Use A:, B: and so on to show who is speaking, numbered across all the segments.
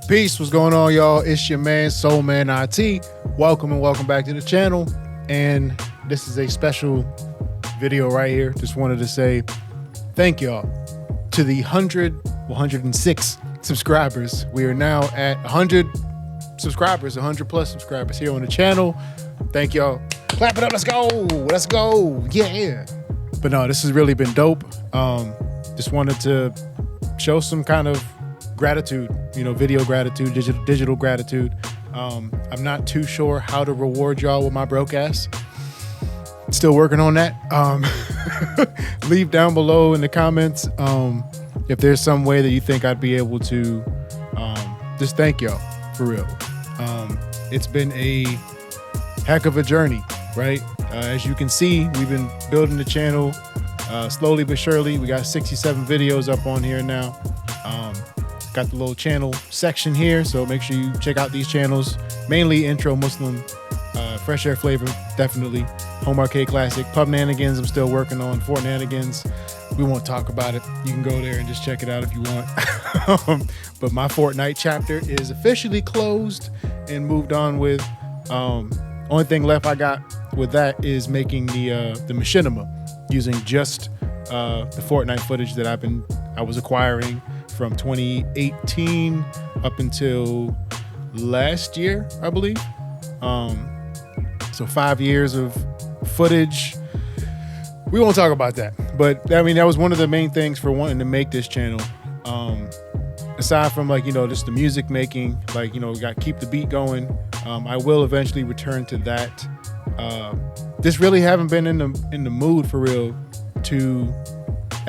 A: Peace, what's going on, y'all? It's your man, SoulMan IT. Welcome and welcome back to the channel. And this is a special video right here. Just wanted to say thank y'all to the 106 subscribers. We are now at 100 subscribers, 100 plus subscribers here on the channel. Thank y'all. Clap it up, let's go. Let's go. Yeah. But no, this has really been dope. Just wanted to show some kind of gratitude, video gratitude, digital gratitude. I'm not too sure how to reward y'all with my broke ass. Still working on that. Leave down below in the comments if there's some way that you think I'd be able to just thank y'all for real. It's been a heck of a journey, right? As you can see, we've been building the channel slowly but surely. We got 67 videos up on here now. Got the little channel section here, so make sure you check out these channels. Mainly Intro Muslim, Fresh Air Flavor, definitely. Home Arcade Classic, Pubnanigans, I'm still working on. Fortnanigans, we won't talk about it. You can go there and just check it out if you want. But my Fortnite chapter is officially closed and moved on with. Only thing left I got with that is making the machinima, using just the Fortnite footage that I was acquiring from 2018 up until last year, I believe. So 5 years of footage. We won't talk about that, but I mean, that was one of the main things for wanting to make this channel. Aside from just the music making, we got to keep the beat going. I will eventually return to that. Just really haven't been in the mood for real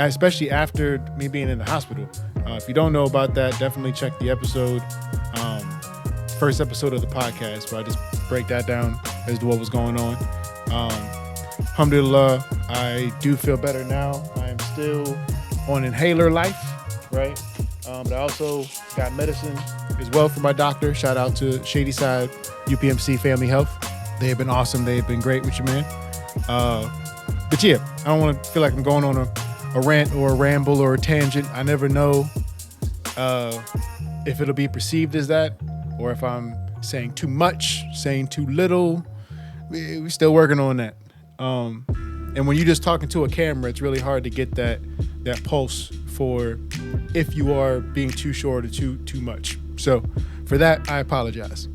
A: especially after me being in the hospital. If you don't know about that, definitely check the episode, first episode of the podcast, where I just break that down as to what was going on. Alhamdulillah, I do feel better now. I am still on inhaler life, right? But I also got medicine as well from my doctor. Shout out to Shady Side UPMC Family Health. They have been awesome. They have been great with your man. But yeah, I don't want to feel like I'm going on a rant or a ramble or a tangent. I never know if it'll be perceived as that, or if I'm saying too much, saying too little. We're still working on that. And when you're just talking to a camera, it's really hard to get that pulse for if you are being too short or too much. So for that, I apologize.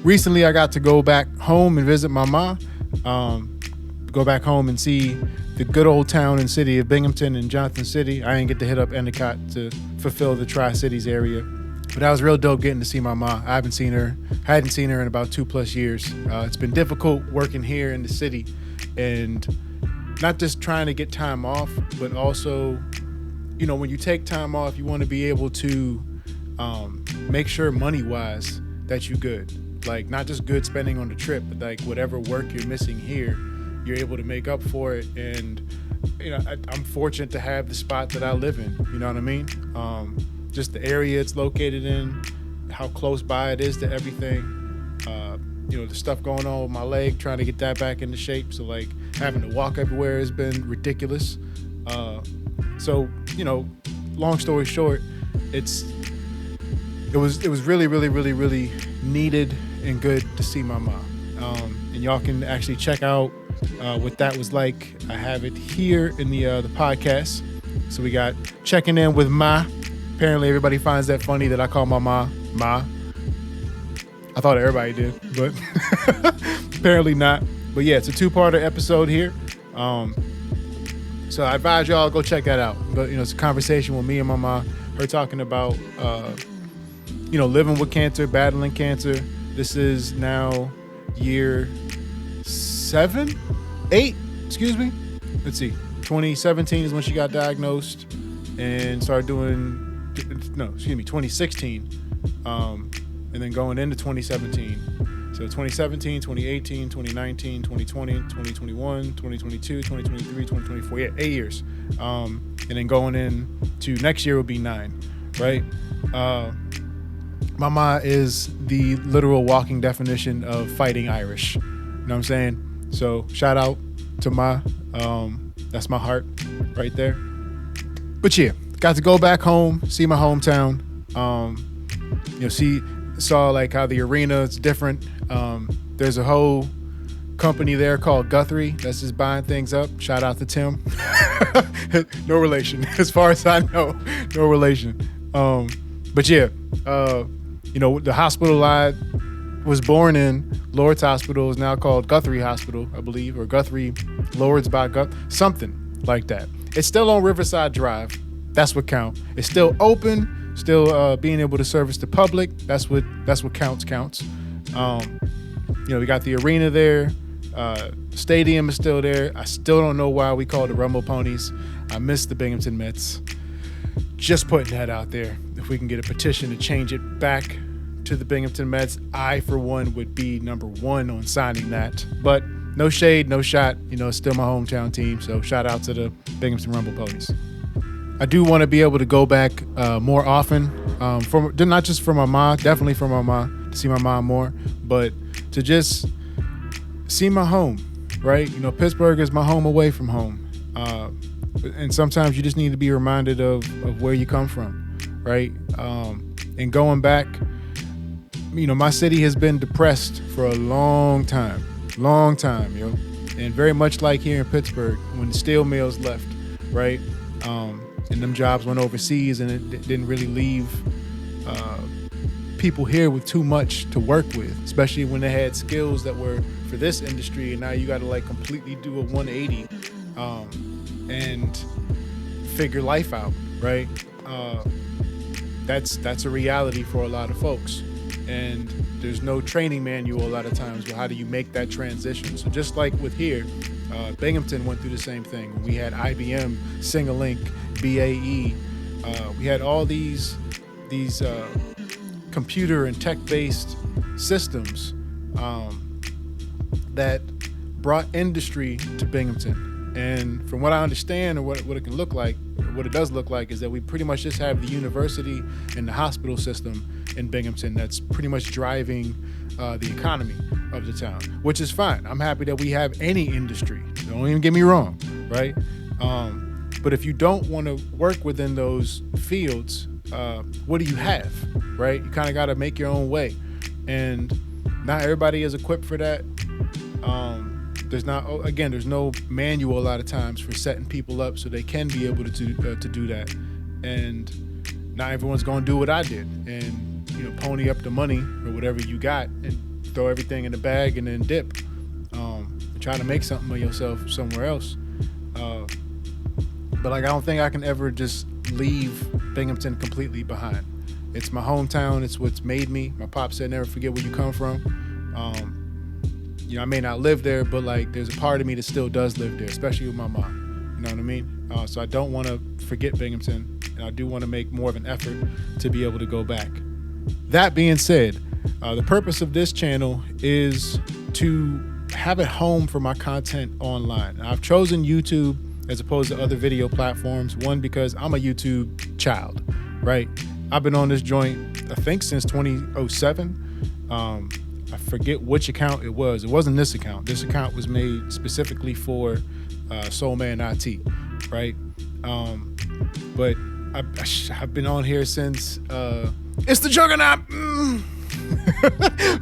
A: Recently, I got to go back home and visit my mom. Go back home and see the good old town and city of Binghamton and Johnson City. I didn't get to hit up Endicott to fulfill the Tri-Cities area. But that was real dope getting to see my mom. I hadn't seen her in about 2+ years. It's been difficult working here in the city, and not just trying to get time off, but also, when you take time off, you want to be able to make sure money-wise that you good. Like, not just good spending on the trip, but like whatever work you're missing here, you're able to make up for it. And I'm fortunate to have the spot that I live in. You know what I mean? Just the area it's located in, how close by it is to everything. The stuff going on with my leg, trying to get that back into shape. So having to walk everywhere has been ridiculous. So long story short, it was really, really, really, really needed and good to see my mom. And y'all can actually check out what that was like. I have it here in the podcast. So we got checking in with Ma. Apparently everybody finds that funny that I call my Ma. I thought everybody did, but apparently not. But yeah, it's a 2-parter episode here. So I advise y'all go check that out. But it's a conversation with me and my mom. Her talking about living with cancer, battling cancer. This is now year 8, excuse me. Let's see. 2017 is when she got diagnosed and started doing, 2016. And then going into 2017. So 2017, 2018, 2019, 2020, 2021, 2022, 2023, 2024. Yeah, 8 years. And then going into next year will be 9, right? Mama is the literal walking definition of fighting Irish. You know what I'm saying? So shout out to Ma. That's my heart right there. But yeah, got to go back home, see my hometown. saw like how the arena is different. There's a whole company there called Guthrie that's just buying things up. Shout out to Tim. No relation, as far as I know. No relation. But yeah, the hospital I was born in, Lourdes Hospital, is now called Guthrie Hospital, I believe, or Guthrie Lourdes by something like that. It's still on Riverside Drive. That's what counts. It's still open, still being able to service the public. That's what counts. We got the arena there. Stadium is still there. I still don't know why we call it the Rumble Ponies. I miss the Binghamton Mets. Just putting that out there. If we can get a petition to change it back to the Binghamton Mets, I, for one, would be number one on signing that. But no shade, no shot. It's still my hometown team. So shout out to the Binghamton Rumble Ponies. I do want to be able to go back more often, not just for my mom, definitely for my mom, to see my mom more, but to just see my home, right? Pittsburgh is my home away from home. And sometimes you just need to be reminded of where you come from, right? And going back, my city has been depressed for a long time, and very much like here in Pittsburgh, when the steel mills left, right? And them jobs went overseas, and it didn't really leave people here with too much to work with, especially when they had skills that were for this industry, and now you got to like completely do a 180 and figure life out, right? That's a reality for a lot of folks, and there's no training manual a lot of times. But how do you make that transition? So just like with here, Binghamton went through the same thing. We had IBM, Sing-A-Link, BAE. We had all these computer and tech-based systems that brought industry to Binghamton. And from what I understand, or what it can look like, what it does look like, is that we pretty much just have the university and the hospital system in Binghamton that's pretty much driving the economy of the town, which is fine. I'm happy that we have any industry. Don't even get me wrong, right? But if you don't want to work within those fields, what do you have, right? You kind of got to make your own way, and not everybody is equipped for that. There's no manual a lot of times for setting people up so they can be able to do that, and not everyone's going to do what I did and pony up the money or whatever you got and throw everything in the bag and then dip, and try to make something of yourself somewhere else. But I don't think I can ever just leave Binghamton completely behind. It's my hometown. It's what's made me. My pop said, never forget where you come from. I may not live there, but there's a part of me that still does live there, especially with my mom. You know what I mean? So I don't want to forget Binghamton, and I do want to make more of an effort to be able to go back. That being said, the purpose of this channel is to have it home for my content online. I've chosen YouTube as opposed to other video platforms. One, because I'm a YouTube child, right? I've been on this joint, I think, since 2007. I forget which account it was. It wasn't this account. This account was made specifically for SoulMan IT, right? But I've been on here since it's the Juggernaut.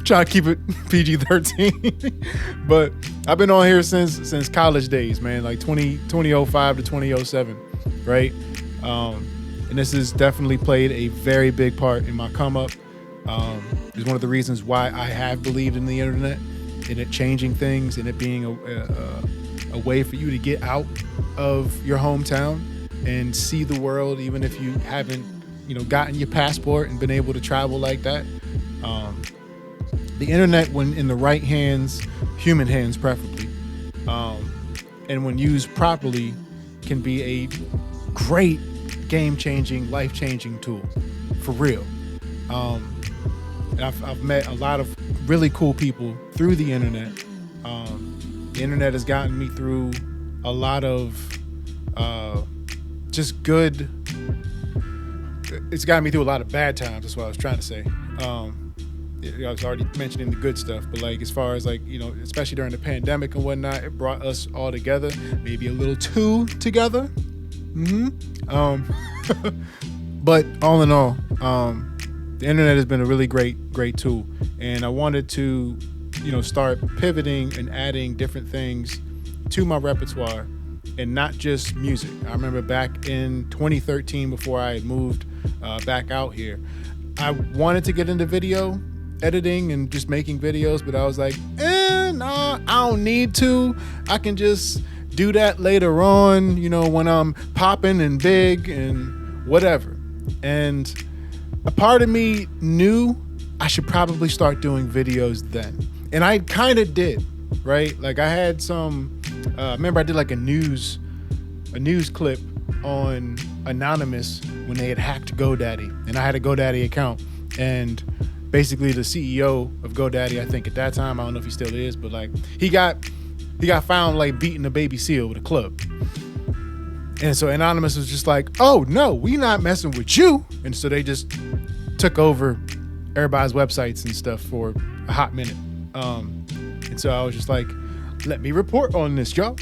A: Trying to keep it PG-13. But I've been on here since college days, man, like 2005 to 2007, right? And this has definitely played a very big part in my come up. It's one of the reasons why I have believed in the internet and it changing things and it being a way for you to get out of your hometown and see the world, even if you haven't, gotten your passport and been able to travel like that. The internet, when in the right hands, human hands preferably, and when used properly, can be a great game-changing, life-changing tool, for real. And I've met a lot of really cool people through the internet. The internet has gotten me through a lot of just good. It's gotten me through a lot of bad times. That's what I was trying to say. I was already mentioning the good stuff, but as far as especially during the pandemic and whatnot, it brought us all together, maybe a little too together. But all in all, the internet has been a really great tool. And I wanted to, start pivoting and adding different things to my repertoire and not just music. I remember back in 2013, before I had moved back out here, I wanted to get into video editing and just making videos, but I was like, nah, I don't need to. I can just do that later on, when I'm popping and big and whatever. And a part of me knew I should probably start doing videos then. And I kind of did, right? Like I had remember I did like a news clip on Anonymous when they had hacked GoDaddy, and I had a GoDaddy account, and basically the CEO of GoDaddy, I think at that time, I don't know if he still is, but like he got found like beating a baby seal with a club. And so Anonymous was just like, oh no, we not messing with you. And so they just took over everybody's websites and stuff for a hot minute. And so I was just like, let me report on this, y'all.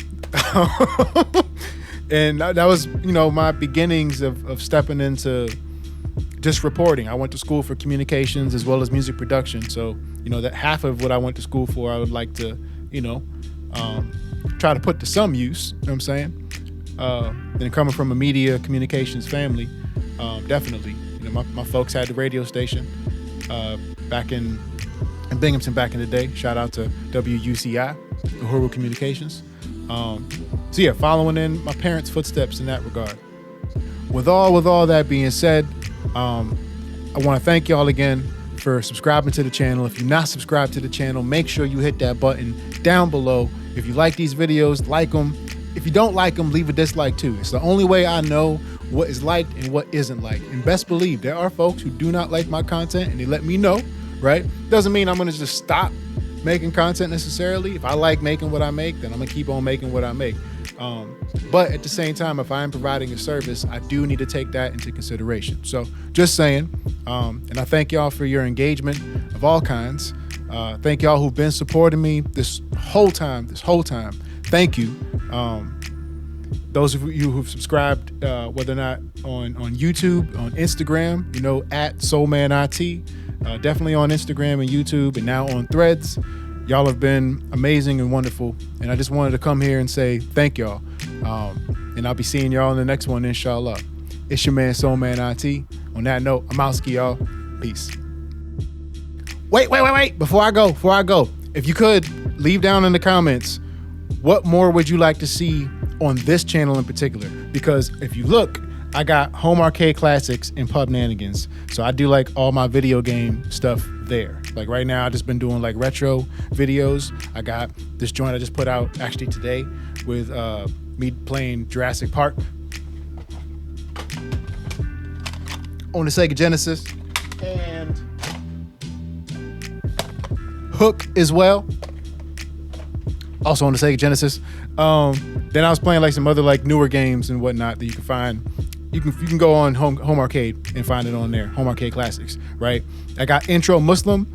A: And that was, my beginnings of stepping into just reporting. I went to school for communications as well as music production. So, that half of what I went to school for, I would like to, try to put to some use, you know what I'm saying? And coming from a media communications family, definitely, my folks had the radio station back in Binghamton back in the day. Shout out to WUCI, Uhuru Communications. So yeah, following in my parents' footsteps in that regard. With all that being said, I want to thank y'all again for subscribing to the channel. If you're not subscribed to the channel, make sure you hit that button down below. If you like these videos, like them. If you don't like them, leave a dislike too. It's the only way I know what is liked and what isn't liked. And best believe there are folks who do not like my content, and they let me know, right? Doesn't mean I'm going to just stop making content necessarily. If I like making what I make, then I'm going to keep on making what I make. But at the same time, if I'm providing a service, I do need to take that into consideration. So just saying, and I thank y'all for your engagement of all kinds. Thank y'all who've been supporting me this whole time. Thank you. Those of you who've subscribed, whether or not on YouTube, on Instagram, at SoulMan IT, definitely on Instagram and YouTube, and now on Threads. Y'all have been amazing and wonderful. And I just wanted to come here and say thank y'all. And I'll be seeing y'all in the next one, inshallah. It's your man, SoulMan IT. On that note, I'm out, y'all. Peace. Wait. Before I go, if you could leave down in the comments, what more would you like to see on this channel in particular? Because if you look, I got Home Arcade Classics and Pubnanigans. So I do like all my video game stuff there. Like right now, I've just been doing like retro videos. I got this joint I just put out actually today with me playing Jurassic Park on the Sega Genesis, and Hook as well, also on the Sega Genesis. Then I was playing like some other like newer games and whatnot that you can find. You can go on Home Arcade and find it on there. Home Arcade Classics, right? I got Intro Muslim.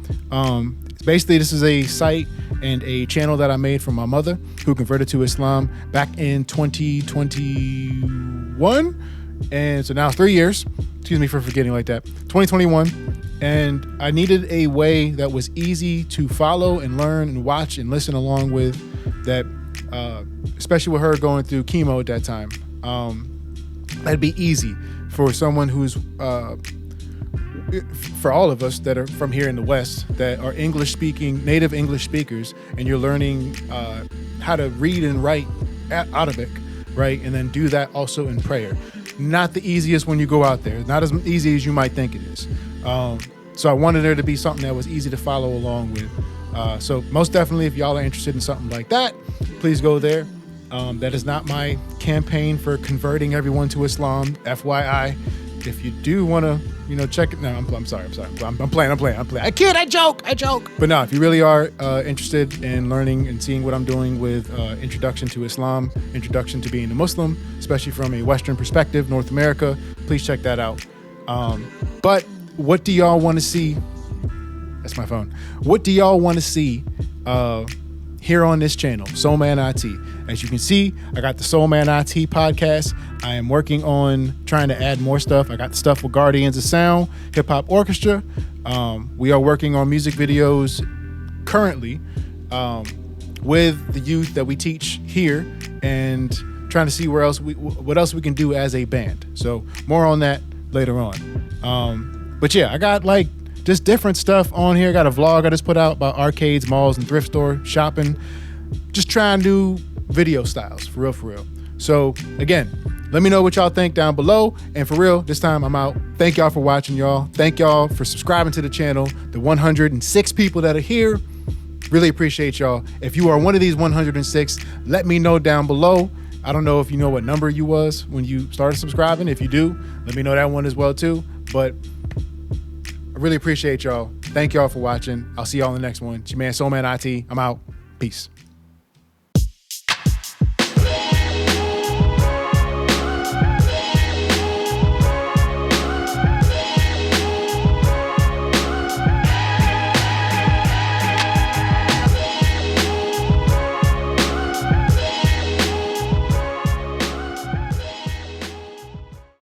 A: Basically, this is a site and a channel that I made for my mother, who converted to Islam back in 2021. And so now 3 years. Excuse me for forgetting like that. 2021. And I needed a way that was easy to follow and learn and watch and listen along with, that, especially with her going through chemo at that time. That'd be easy for someone who's, for all of us that are from here in the West, that are native English speakers, and you're learning how to read and write Arabic, right? And then do that also in prayer. Not the easiest when you go out there. Not as easy as you might think it is. So I wanted there to be something that was easy to follow along with. So most definitely, if y'all are interested in something like that, please go there. That is not my campaign for converting everyone to Islam, FYI. If you do want to, check it. No, I'm sorry. I'm playing. I kid, I joke. But no, if you really are interested in learning and seeing what I'm doing with introduction to Islam, introduction to being a Muslim, especially from a Western perspective, North America, please check that out. But what do y'all want to see? That's my phone. What do y'all want to see here on this channel, SoulMan IT. As you can see, I got the SoulMan IT podcast. I am working on trying to add more stuff. I got the stuff with Guardians of Sound, Hip Hop Orchestra. We are working on music videos currently with the youth that we teach here, and trying to see what else we can do as a band. So more on that later on. But yeah, I got like just different stuff on here. I got a vlog I just put out about arcades, malls, and thrift store shopping. Just trying new video styles, for real. So again, let me know what y'all think down below. And for real, this time I'm out. Thank y'all for watching, y'all. Thank y'all for subscribing to the channel. The 106 people that are here, really appreciate y'all. If you are one of these 106, let me know down below. I don't know if you know what number you was when you started subscribing. If you do, let me know that one as well too. But I really appreciate y'all. Thank y'all for watching. I'll see y'all in the next one. It's your man, SoulMan IT. I'm out. Peace.